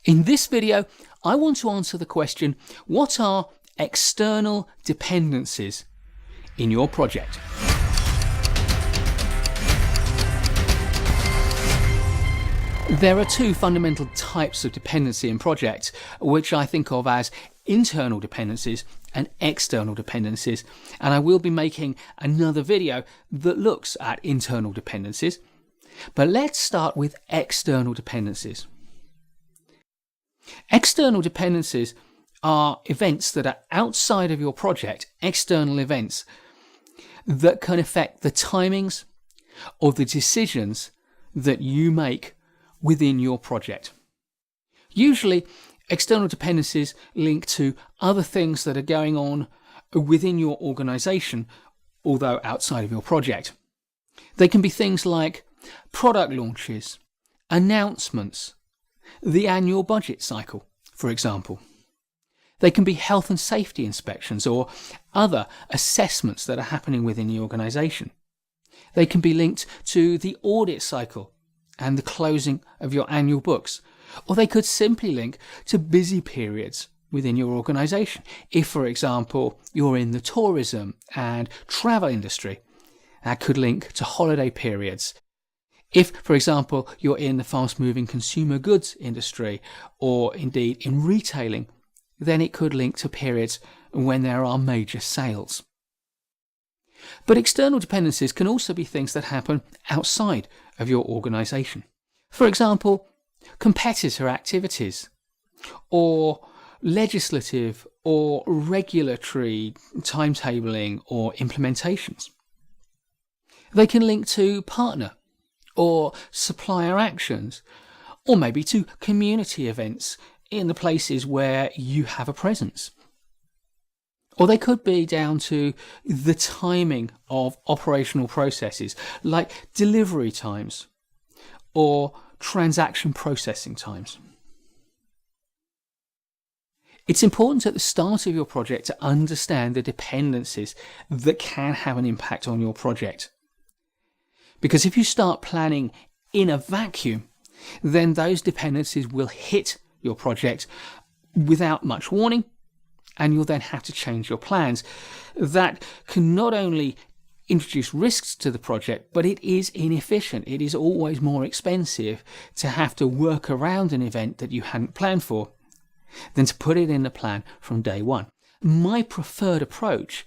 In this video, I want to answer the question, what are external dependencies in your project? There are two fundamental types of dependency in projects, which I think of as internal dependencies and external dependencies, and I will be making another video that looks at internal dependencies. But let's start with external dependencies. External dependencies are events that are outside of your project, external events that can affect the timings or the decisions that you make within your project. Usually, external dependencies link to other things that are going on within your organization, although outside of your project. They can be things like product launches, announcements, the annual budget cycle, for example. They can be health and safety inspections or other assessments that are happening within the organization. They can be linked to the audit cycle and the closing of your annual books, or they could simply link to busy periods within your organization. If, for example, you're in the tourism and travel industry, that could link to holiday periods. If, for example, you're in the fast-moving consumer goods industry, or indeed in retailing, then it could link to periods when there are major sales. But external dependencies can also be things that happen outside of your organization. For example, competitor activities, or legislative or regulatory timetabling or implementations. They can link to partner or supplier actions, or maybe to community events in the places where you have a presence. Or they could be down to the timing of operational processes like delivery times or transaction processing times. It's important at the start of your project to understand the dependencies that can have an impact on your project. Because if you start planning in a vacuum, then those dependencies will hit your project without much warning, and you'll then have to change your plans. That can not only introduce risks to the project, but it is inefficient. It is always more expensive to have to work around an event that you hadn't planned for than to put it in the plan from day one. My preferred approach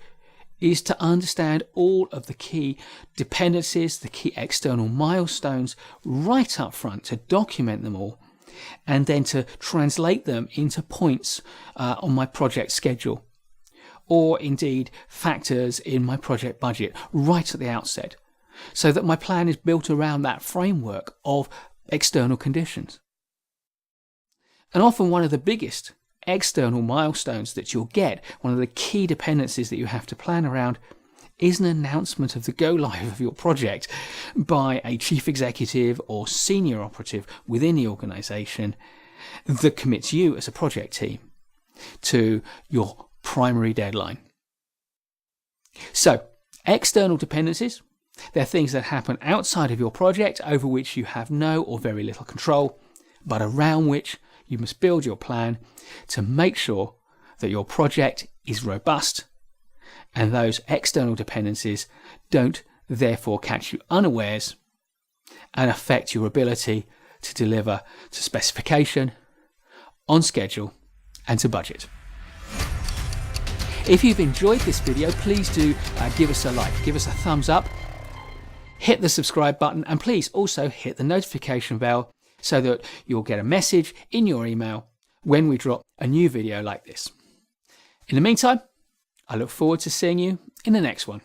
is to understand all of the key dependencies, the key external milestones right up front, to document them all, and then to translate them into points on my project schedule, or indeed factors in my project budget right at the outset, so that my plan is built around that framework of external conditions. And often one of the biggest external milestones that you'll get, one of the key dependencies that you have to plan around, is an announcement of the go live of your project by a chief executive or senior operative within the organization that commits you as a project team to your primary deadline. So, external dependencies, they're things that happen outside of your project over which you have no or very little control, but around which you must build your plan to make sure that your project is robust, and those external dependencies don't therefore catch you unawares and affect your ability to deliver to specification, on schedule, and to budget. If you've enjoyed this video, please do give us a like, give us a thumbs up, hit the subscribe button, and please also hit the notification bell so that you'll get a message in your email when we drop a new video like this. In the meantime, I look forward to seeing you in the next one.